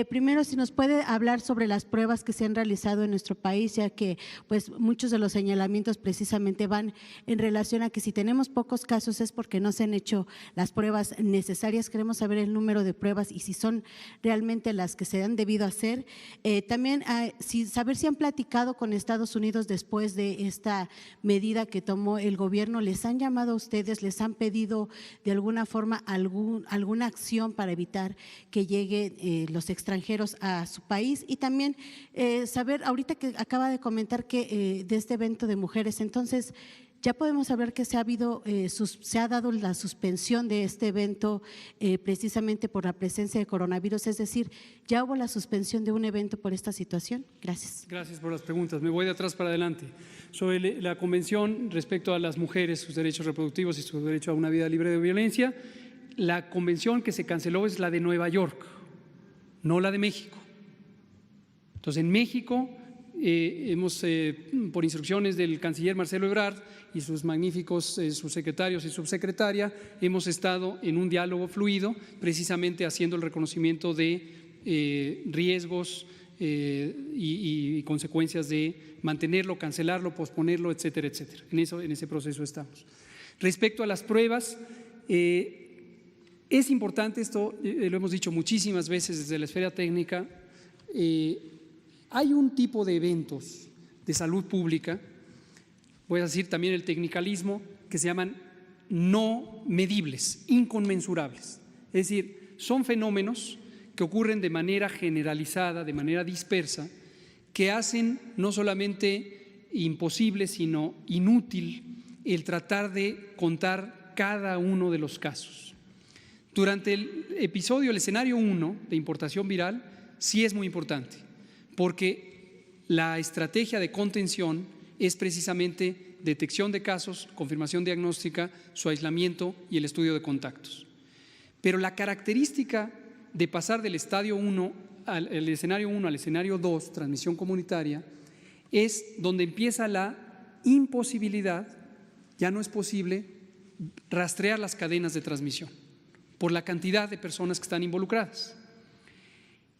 Primero, si nos puede hablar sobre las pruebas que se han realizado en nuestro país, ya que pues muchos de los señalamientos precisamente van en relación a que si tenemos pocos casos es porque no se han hecho las pruebas necesarias. Queremos saber el número de pruebas y si son realmente las que se han debido hacer. También saber si han platicado con Estados Unidos después de esta medida que tomó el gobierno. ¿Les han llamado a ustedes? ¿Les han pedido de alguna forma alguna acción para evitar que lleguen los extranjeros a su país? Y también saber, ahorita que acaba de comentar que de este evento de mujeres, entonces ya podemos saber que se ha dado la suspensión de este evento precisamente por la presencia de coronavirus, es decir, ¿ya hubo la suspensión de un evento por esta situación? Gracias. Gracias por las preguntas. Me voy de atrás para adelante. Sobre la convención respecto a las mujeres, sus derechos reproductivos y su derecho a una vida libre de violencia, la convención que se canceló es la de Nueva York, no la de México. Entonces, en México hemos, por instrucciones del canciller Marcelo Ebrard y sus magníficos subsecretarios y subsecretaria, hemos estado en un diálogo fluido, precisamente haciendo el reconocimiento de riesgos y consecuencias de mantenerlo, cancelarlo, posponerlo, etcétera, etcétera. En ese proceso estamos. Respecto a las pruebas, es importante esto, lo hemos dicho muchísimas veces desde la esfera técnica. Hay un tipo de eventos de salud pública, voy a decir también el tecnicalismo, que se llaman no medibles, inconmensurables. Es decir, son fenómenos que ocurren de manera generalizada, de manera dispersa, que hacen no solamente imposible, sino inútil el tratar de contar cada uno de los casos. Durante el episodio, el escenario 1 de importación viral, sí es muy importante, porque la estrategia de contención es precisamente detección de casos, confirmación diagnóstica, su aislamiento y el estudio de contactos. Pero la característica de pasar del escenario 1 al escenario 2, transmisión comunitaria, es donde empieza la imposibilidad, ya no es posible rastrear las cadenas de transmisión por la cantidad de personas que están involucradas.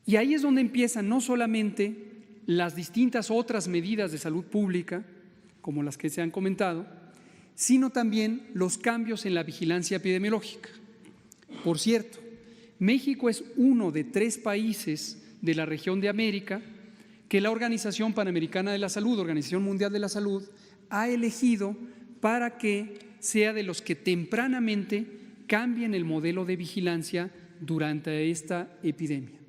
Y ahí es donde empiezan no solamente las distintas otras medidas de salud pública, como las que se han comentado, sino también los cambios en la vigilancia epidemiológica. Por cierto, México es uno de 3 países de la región de América que la Organización Panamericana de la Salud, Organización Mundial de la Salud, ha elegido para que sea de los que tempranamente cambien el modelo de vigilancia durante esta epidemia.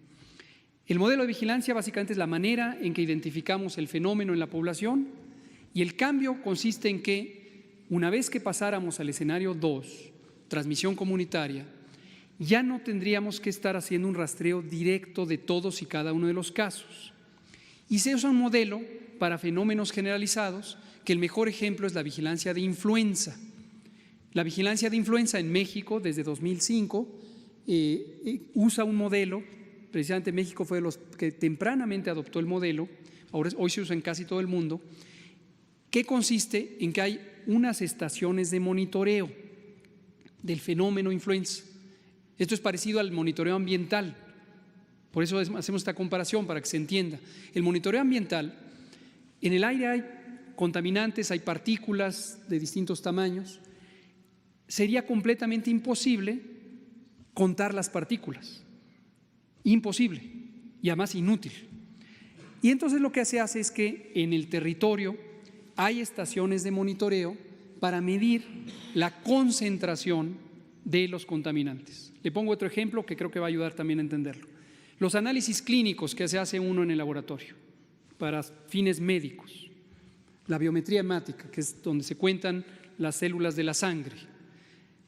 El modelo de vigilancia básicamente es la manera en que identificamos el fenómeno en la población, y el cambio consiste en que una vez que pasáramos al escenario 2, transmisión comunitaria, ya no tendríamos que estar haciendo un rastreo directo de todos y cada uno de los casos. Y se usa un modelo para fenómenos generalizados, que el mejor ejemplo es la vigilancia de influenza. La vigilancia de influenza en México desde 2005 usa un modelo. Precisamente México fue de los que tempranamente adoptó el modelo, hoy se usa en casi todo el mundo, que consiste en que hay unas estaciones de monitoreo del fenómeno influenza. Esto es parecido al monitoreo ambiental, por eso hacemos esta comparación para que se entienda. El monitoreo ambiental, en el aire hay contaminantes, hay partículas de distintos tamaños, sería completamente imposible contar las partículas. Imposible y además inútil. Y entonces lo que se hace es que en el territorio hay estaciones de monitoreo para medir la concentración de los contaminantes. Le pongo otro ejemplo que creo que va a ayudar también a entenderlo. Los análisis clínicos que se hace uno en el laboratorio para fines médicos, la biometría hemática, que es donde se cuentan las células de la sangre.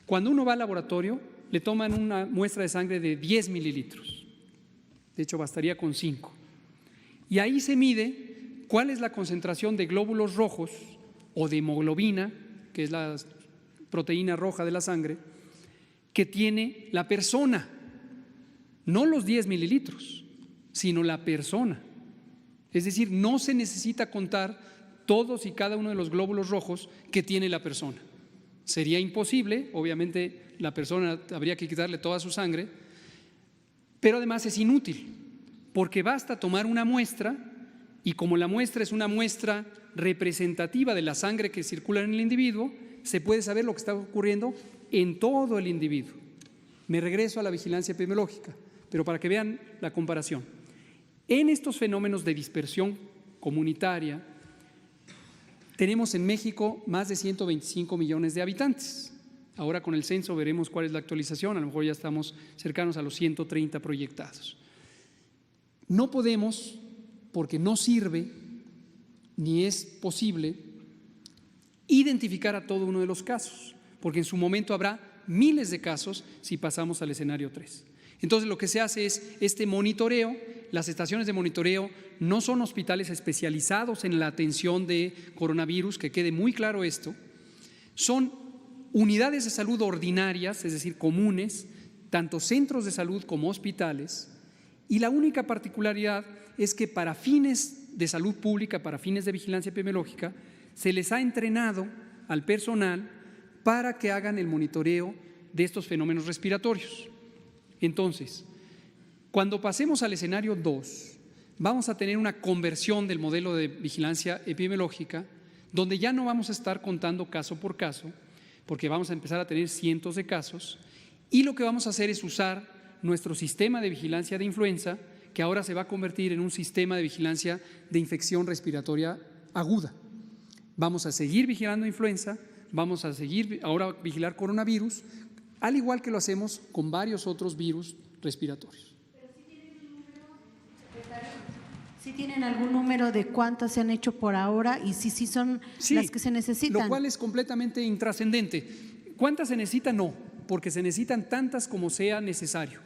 Cuando uno va al laboratorio, le toman una muestra de sangre de 10 mililitros. De hecho, bastaría con 5. Y ahí se mide cuál es la concentración de glóbulos rojos o de hemoglobina, que es la proteína roja de la sangre, que tiene la persona. No los 10 mililitros, sino la persona. Es decir, no se necesita contar todos y cada uno de los glóbulos rojos que tiene la persona. Sería imposible, obviamente la persona habría que quitarle toda su sangre, pero además es inútil, porque basta tomar una muestra y como la muestra es una muestra representativa de la sangre que circula en el individuo, se puede saber lo que está ocurriendo en todo el individuo. Me regreso a la vigilancia epidemiológica, pero para que vean la comparación. En estos fenómenos de dispersión comunitaria, tenemos en México más de 125 millones de habitantes. Ahora con el censo veremos cuál es la actualización, a lo mejor ya estamos cercanos a los 130 proyectados. No podemos, porque no sirve ni es posible, identificar a todo uno de los casos, porque en su momento habrá miles de casos si pasamos al escenario 3. Entonces lo que se hace es este monitoreo. Las estaciones de monitoreo no son hospitales especializados en la atención de coronavirus, que quede muy claro esto, son unidades de salud ordinarias, es decir, comunes, tanto centros de salud como hospitales, y la única particularidad es que para fines de salud pública, para fines de vigilancia epidemiológica, se les ha entrenado al personal para que hagan el monitoreo de estos fenómenos respiratorios. Entonces, cuando pasemos al escenario 2, vamos a tener una conversión del modelo de vigilancia epidemiológica, donde ya no vamos a estar contando caso por caso, porque vamos a empezar a tener cientos de casos, y lo que vamos a hacer es usar nuestro sistema de vigilancia de influenza, que ahora se va a convertir en un sistema de vigilancia de infección respiratoria aguda. Vamos a seguir vigilando influenza, vamos a seguir ahora vigilar coronavirus, al igual que lo hacemos con varios otros virus respiratorios. ¿Sí tienen algún número de cuántas se han hecho por ahora y si son las que se necesitan? Lo cual es completamente intrascendente. ¿Cuántas se necesitan? No, porque se necesitan tantas como sea necesario.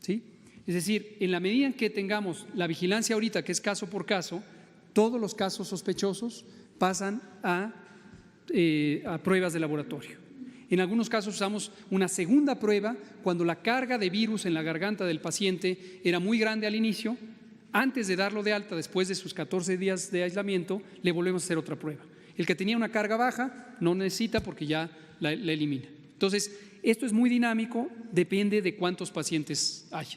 ¿Sí? Es decir, en la medida en que tengamos la vigilancia ahorita, que es caso por caso, todos los casos sospechosos pasan a pruebas de laboratorio. En algunos casos usamos una segunda prueba cuando la carga de virus en la garganta del paciente era muy grande al inicio. Antes de darlo de alta, después de sus 14 días de aislamiento, le volvemos a hacer otra prueba. El que tenía una carga baja no necesita porque ya la elimina. Entonces, esto es muy dinámico, depende de cuántos pacientes haya.